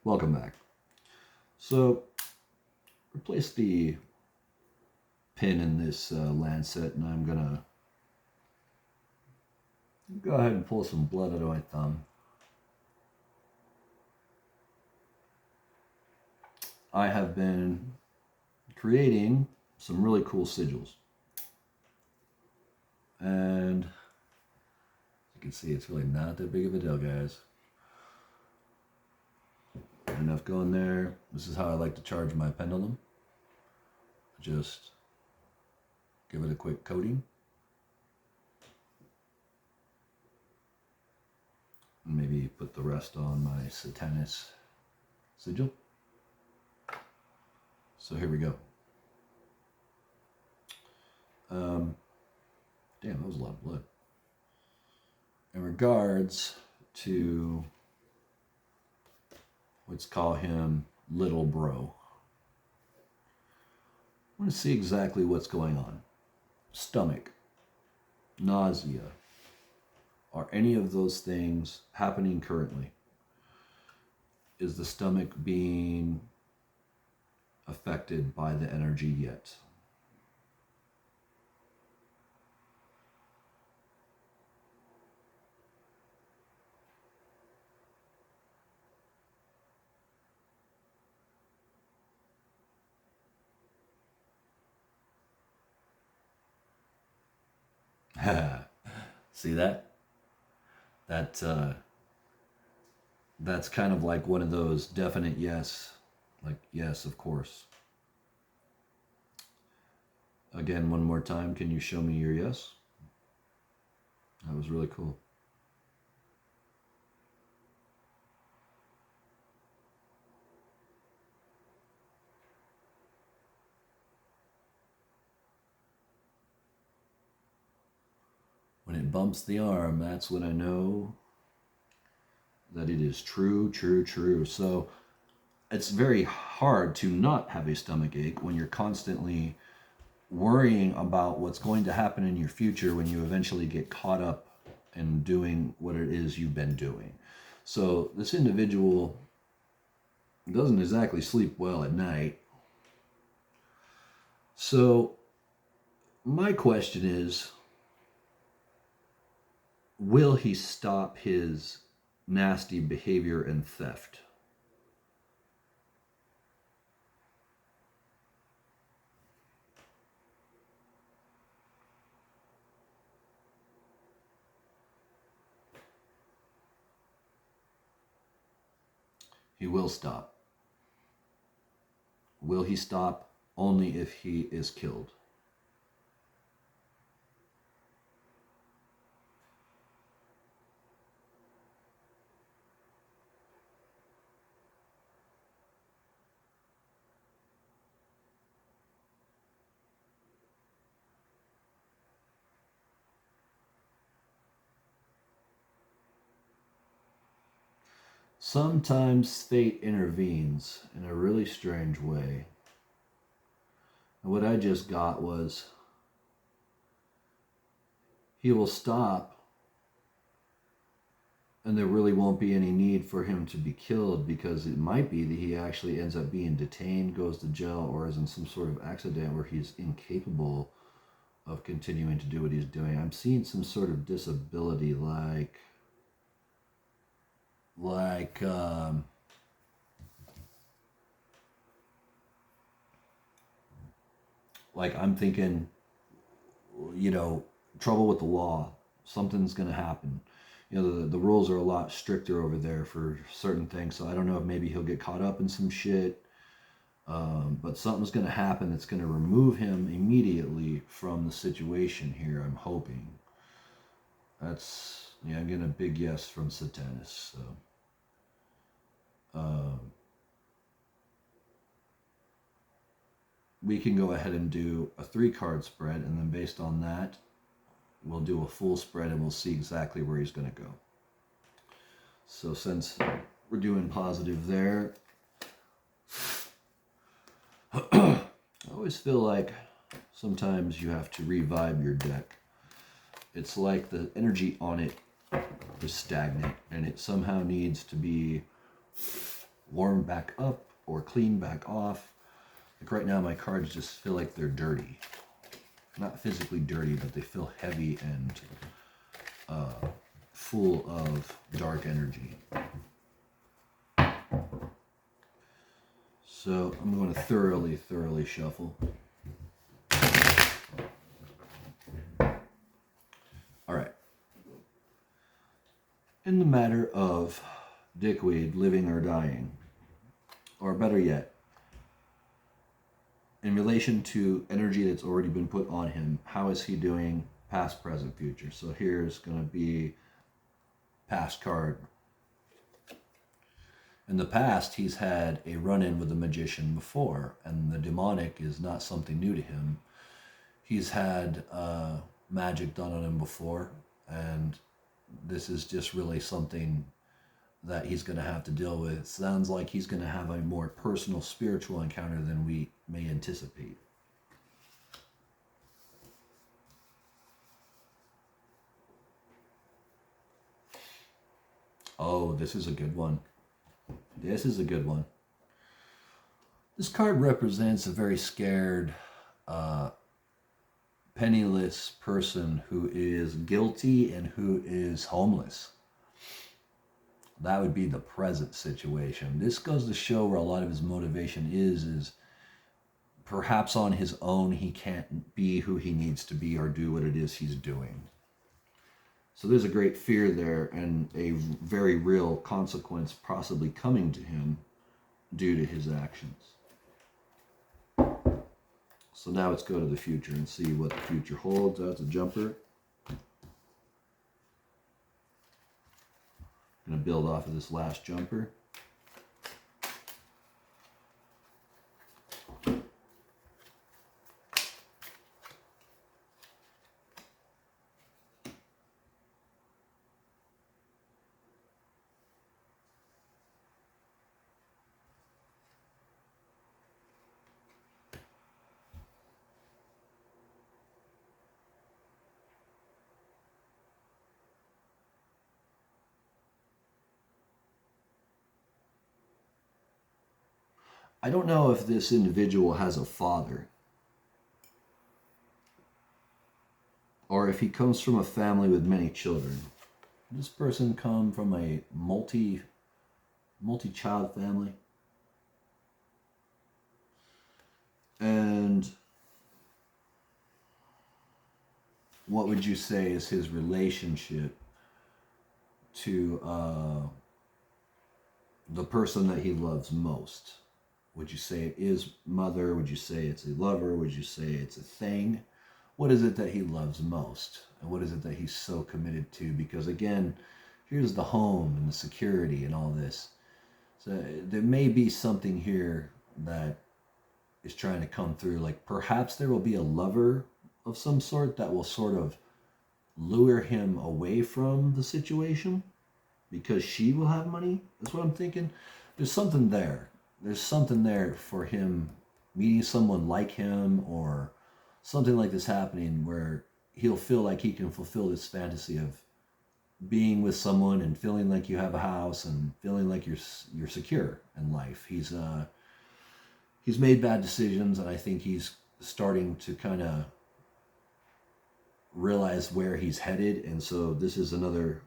Welcome back. So, replace the pin in this lancet, and I'm gonna go ahead and pull some blood out of my thumb. I have been creating some really cool sigils. And you can see it's really not that big of a deal, guys. Enough going there. This is how I like to charge my pendulum. Just give it a quick coating. And maybe put the rest on my Satanis sigil. So here we go. Damn, that was a lot of blood. In regards to, let's call him Little Bro. I want to see exactly what's going on. Stomach, nausea. Are any of those things happening currently? Is the stomach being affected by the energy yet? See that? That's kind of like one of those definite yes, like yes, of course. Again, one more time, can you show me your yes? That was really cool. When it bumps the arm, that's when I know that it is true, true, true. So it's very hard to not have a stomach ache when you're constantly worrying about what's going to happen in your future when you eventually get caught up in doing what it is you've been doing. So this individual doesn't exactly sleep well at night. So my question is, will he stop his nasty behavior and theft? He will stop. Will he stop? Only if he is killed. Sometimes fate intervenes in a really strange way. And what I just got was, he will stop, and there really won't be any need for him to be killed, because it might be that he actually ends up being detained, goes to jail, or is in some sort of accident where he's incapable of continuing to do what he's doing. I'm seeing some sort of disability, like I'm thinking, trouble with the law. Something's going to happen. The rules are a lot stricter over there for certain things. So I don't know if maybe he'll get caught up in some shit. But something's going to happen that's going to remove him immediately from the situation here, I'm hoping. I'm getting a big yes from Satanis. So. We can go ahead and do a 3-card spread, and then based on that, we'll do a full spread and we'll see exactly where he's going to go. So since we're doing positive there, I always feel like sometimes you have to revive your deck. It's like the energy on it is stagnant, and it somehow needs to be warm back up or clean back off. Like right now, my cards just feel like they're dirty. Not physically dirty, but they feel heavy and full of dark energy. So I'm going to thoroughly shuffle. All right. In the matter of Dickweed living or dying, or better yet, in relation to energy that's already been put on him, how is he doing past, present, future? So here's going to be past card. In the past, he's had a run-in with the magician before, and the demonic is not something new to him. He's had magic done on him before, and this is just really something that he's going to have to deal with. It sounds like he's going to have a more personal spiritual encounter than we may anticipate. Oh, this is a good one. This is a good one. This card represents a very scared, penniless person who is guilty and who is homeless. That would be the present situation. This goes to show where a lot of his motivation is perhaps on his own he can't be who he needs to be or do what it is he's doing. So there's a great fear there and a very real consequence possibly coming to him due to his actions. So now let's go to the future and see what the future holds. That's a jumper. I'm going to build off of this last jumper. I don't know if this individual has a father or if he comes from a family with many children. Does this person come from a multi-child family? And what would you say is his relationship to the person that he loves most? Would you say it is mother? Would you say it's a lover? Would you say it's a thing? What is it that he loves most? And what is it that he's so committed to? Because again, here's the home and the security and all this. So there may be something here that is trying to come through. Like perhaps there will be a lover of some sort that will sort of lure him away from the situation because she will have money. That's what I'm thinking. There's something there. There's something there for him meeting someone like him or something like this happening where he'll feel like he can fulfill this fantasy of being with someone and feeling like you have a house and feeling like you're secure in life. He's made bad decisions, and I think he's starting to kind of realize where he's headed, and so this is another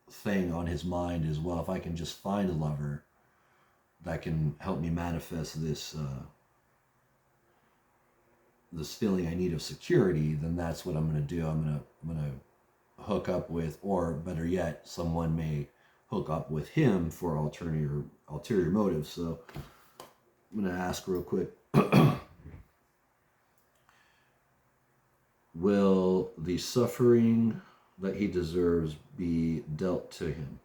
thing on his mind as well. If I can just find a lover that can help me manifest this this feeling I need of security, then that's what I'm going to do. I'm going to hook up with, or better yet, someone may hook up with him for ulterior motives. So I'm going to ask real quick. Will the suffering that he deserves be dealt to him?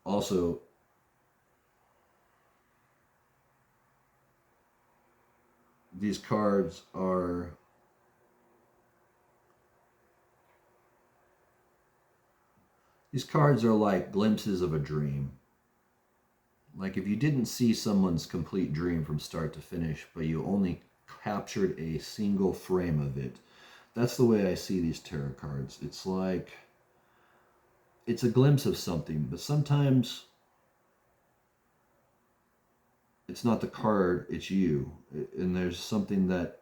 Also, these cards are like glimpses of a dream. Like if you didn't see someone's complete dream from start to finish, but you only captured a single frame of it, that's the way I see these tarot cards. It's like, it's a glimpse of something, but sometimes it's not the card, it's you. And there's something that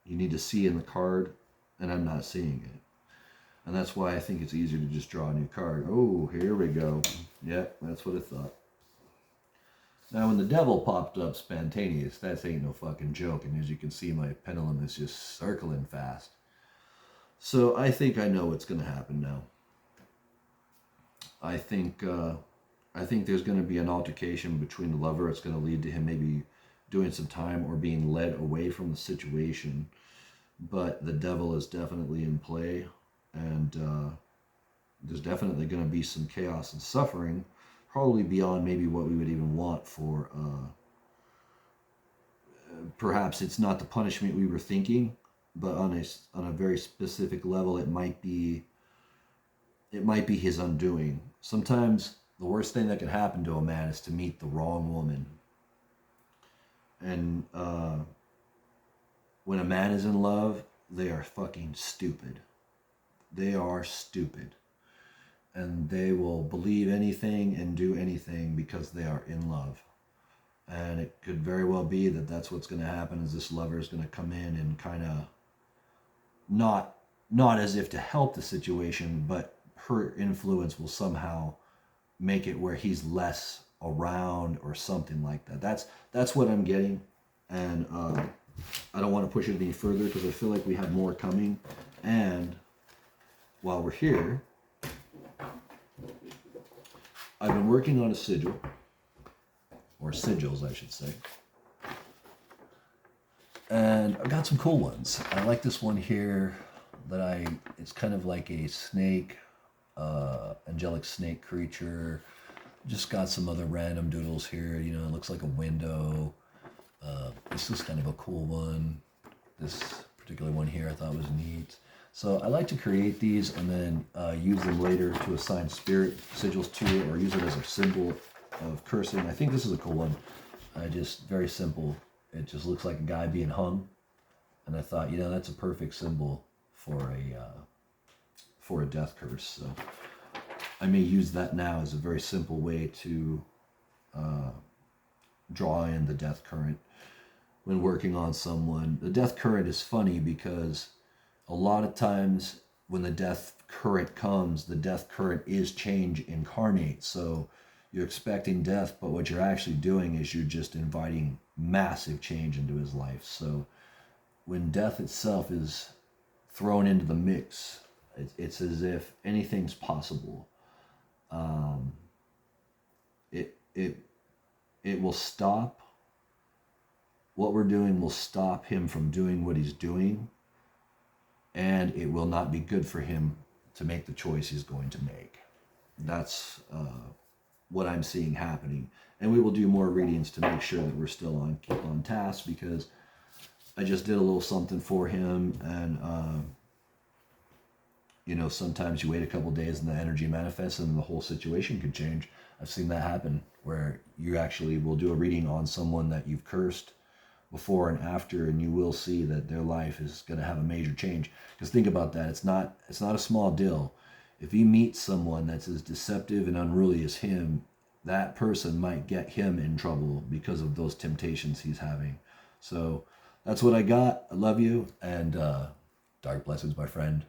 you need to see in the card, and I'm not seeing it. And that's why I think it's easier to just draw a new card. Oh, here we go. Yep, that's what I thought. Now, when the devil popped up spontaneous, that ain't no fucking joke. And as you can see, my pendulum is just circling fast. So I think I know what's going to happen now. I think there's going to be an altercation between the lover. It's going to lead to him maybe doing some time or being led away from the situation. But the devil is definitely in play. And there's definitely going to be some chaos and suffering, probably beyond maybe what we would even want for, perhaps it's not the punishment we were thinking, but on a very specific level, it might be his undoing. Sometimes the worst thing that can happen to a man is to meet the wrong woman. And when a man is in love, they are fucking stupid. They are stupid. And they will believe anything and do anything because they are in love. And it could very well be that that's what's going to happen, is this lover is going to come in and kind of not as if to help the situation, but her influence will somehow make it where he's less around or something like that. That's what I'm getting. And I don't want to push it any further because I feel like we have more coming. And while we're here, I've been working on a sigil, or sigils, I should say. And I've got some cool ones. I like this one here it's kind of like a snake, angelic snake creature. Just got some other random doodles here. You know, it looks like a window. This is kind of a cool one. This particular one here I thought was neat. So I like to create these and then use them later to assign spirit sigils to it, or use it as a symbol of cursing. I think this is a cool one. Just very simple. It just looks like a guy being hung. And I thought, you know, that's a perfect symbol for a death curse. So I may use that now as a very simple way to draw in the death current when working on someone. The death current is funny because a lot of times when the death current comes, the death current is change incarnate. So you're expecting death, but what you're actually doing is you're just inviting massive change into his life. So when death itself is thrown into the mix, it's as if anything's possible. It will stop. What we're doing will stop him from doing what he's doing, and it will not be good for him to make the choice he's going to make. That's what I'm seeing happening. And we will do more readings to make sure that we're still on task, because I just did a little something for him, and you know, sometimes you wait a couple days and the energy manifests and the whole situation could change. I've seen that happen, where you actually will do a reading on someone that you've cursed before and after, and you will see that their life is going to have a major change. Because think about that, it's not a small deal. If he meets someone that's as deceptive and unruly as him, that person might get him in trouble because of those temptations he's having. So that's what I got. I love you, and dark blessings, my friend.